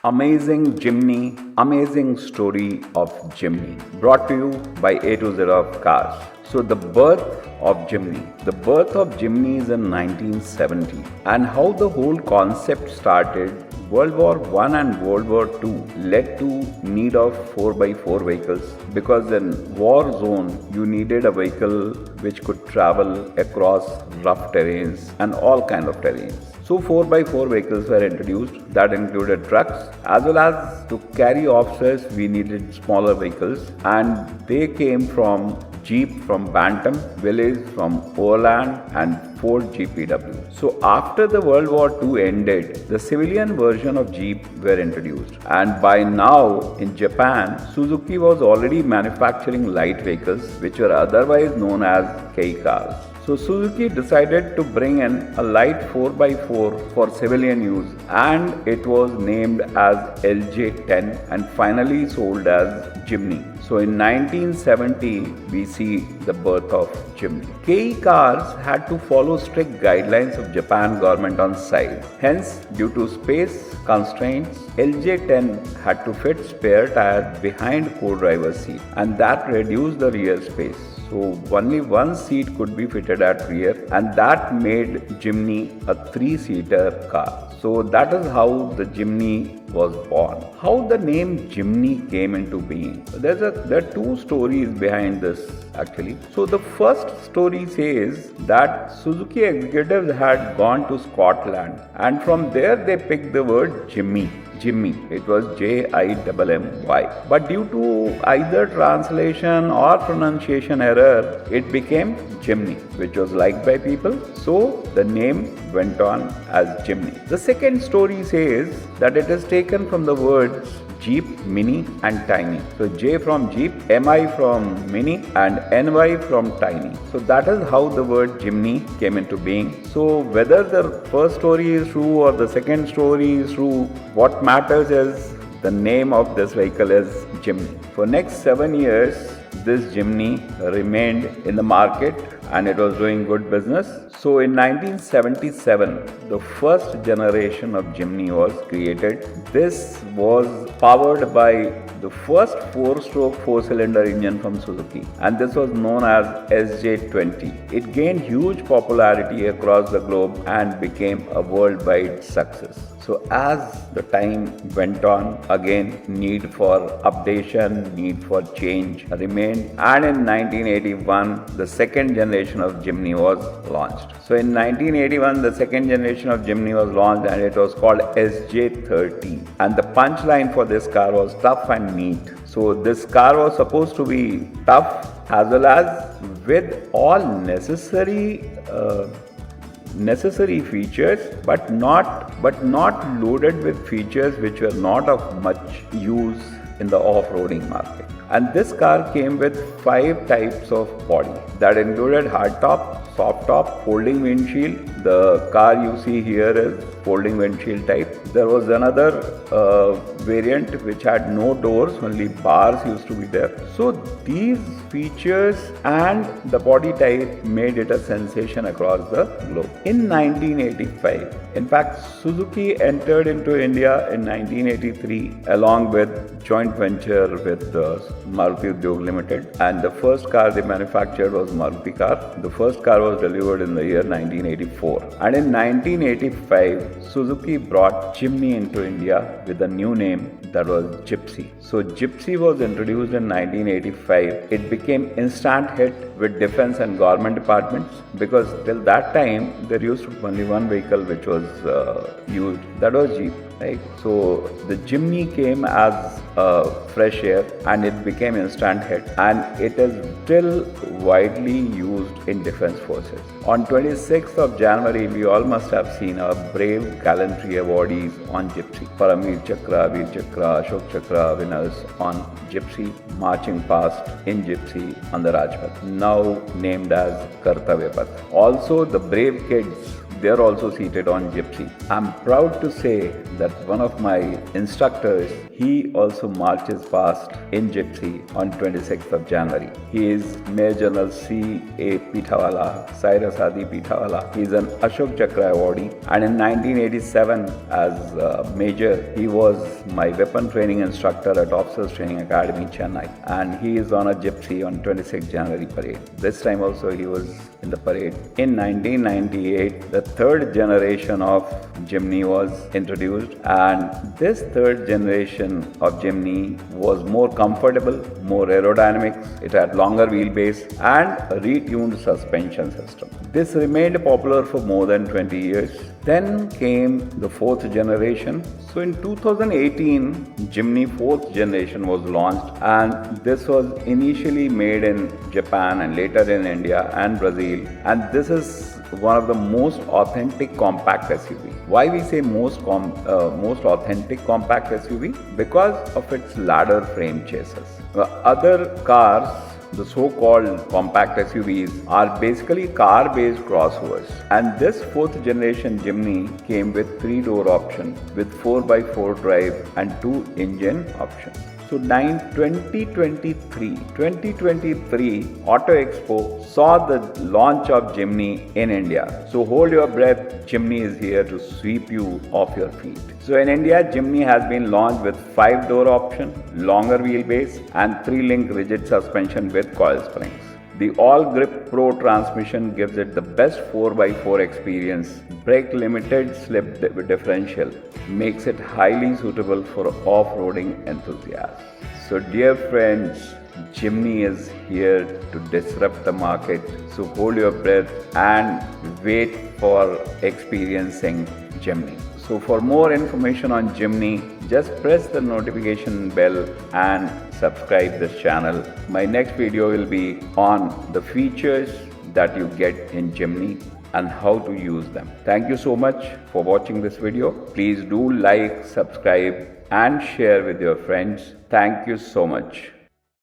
Amazing Jimny, amazing story of Jimny, brought to you by A to Z of Cars. So the birth of Jimny. The birth of Jimny is in 1970, and how the whole concept started. World War I and World War II led to need of 4x4 vehicles, because in war zone you needed a vehicle which could travel across rough terrains and all kind of terrains. So 4x4 vehicles were introduced that included trucks, as well as to carry officers we needed smaller vehicles, and they came from Jeep from Bantam, Village from Overland, and Ford GPW. So after the World War II ended, the civilian version of Jeep were introduced, and by now in Japan, Suzuki was already manufacturing light vehicles which were otherwise known as kei cars. So Suzuki decided to bring in a light 4x4 for civilian use, and it was named as LJ10 and finally sold as Jimny. So in 1970, we see the birth of Jimny. Kei cars had to follow strict guidelines of Japan government on size. Hence, due to space constraints, LJ10 had to fit spare tires behind co-driver's seat, and that reduced the rear space. So only one seat could be fitted at rear, and that made Jimny a 3-seater car. So that is how the Jimny was born. How the name Jimny came into being. There are two stories behind this actually. So the first story says that Suzuki executives had gone to Scotland, and from there they picked the word Jimmy. It was Jimmy. But due to either translation or pronunciation error, it became Jimny, which was liked by people. So the name went on as Jimny. The second story says that it is taken from the words Jeep, Mini and Tiny. So J from Jeep, MI from Mini and NY from Tiny. So that is how the word Jimny came into being. So whether the first story is true or the second story is true, what matters is the name of this vehicle is Jimny. For next 7 years, this Jimny remained in the market and it was doing good business. So in 1977, the first generation of Jimny was created. This was powered by the first 4-stroke 4-cylinder engine from Suzuki, and this was known as SJ20. It gained huge popularity across the globe and became a worldwide success. So as the time went on, again need for updation, need for change remained, and in 1981 the second generation of Jimny was launched. So in 1981 the second generation of Jimny was launched, and it was called SJ30, and the punchline for this car was tough and neat. So this car was supposed to be tough as well as with all necessary features, but not loaded with features which were not of much use in the off-roading market. And this car came with 5 types of body that included hardtop, soft top, folding windshield. The car you see here is folding windshield type. There was another variant which had no doors, only bars used to be there. So these features and the body type made it a sensation across the globe. In 1985, in fact, Suzuki entered into India in 1983 along with joint venture with Marutisuzuki Limited, and the first car they manufactured was Maruti car. The first car was delivered in the year 1984, and in 1985 Suzuki brought Jimny into India with a new name that was Gypsy. So Gypsy was introduced in 1985. It became instant hit with defense and government departments, because till that time there used to be only one vehicle which was used, that was Jeep. Right? So the Jimny came as a fresh air and it became instant hit, and it is still widely used in defense forces. On 26th of January, we all must have seen our brave gallantry awardees on Gypsy. Paramir Chakra, Veer Chakra, Ashok Chakra winners on Gypsy, marching past in Gypsy on the Rajpath, now named as Kartavya Path. Also, the brave kids they're also seated on Gypsy. I'm proud to say that one of my instructors, he also marches past in Gypsy on 26th of January. He is Major General C.A. Pitawala, Cyrus Adi Pitawala. He is an Ashok Chakra awardee, and in 1987 as Major, he was my weapon training instructor at Officers Training Academy, Chennai, and he is on a Gypsy on 26th January parade. This time also he was in the parade. In 1998, the third generation of Jimny was introduced, and this third generation of Jimny was more comfortable, more aerodynamics. It had longer wheelbase and a retuned suspension system. This remained popular for more than 20 years. Then came the fourth generation. So in 2018, Jimny fourth generation was launched, and this was initially made in Japan and later in India and Brazil. And this is one of the most authentic compact SUV. Why we say most authentic compact SUV? Because of its ladder frame chassis. Other cars, the so-called compact SUVs, are basically car-based crossovers, and this fourth generation Jimny came with 3-door option with 4x4 drive and 2 engine options. So 2023 Auto Expo saw the launch of Jimny in India. So hold your breath, Jimny is here to sweep you off your feet. So in India, Jimny has been launched with 5-door option, longer wheelbase and 3-link rigid suspension with coil springs. The All Grip Pro transmission gives it the best 4x4 experience. Brake limited slip differential makes it highly suitable for off-roading enthusiasts. So dear friends, Jimny is here to disrupt the market. So hold your breath and wait for experiencing Jimny. So for more information on Jimny, just press the notification bell and subscribe this channel. My next video will be on the features that you get in Jimny and how to use them. Thank you so much for watching this video. Please do like, subscribe and share with your friends. Thank you so much.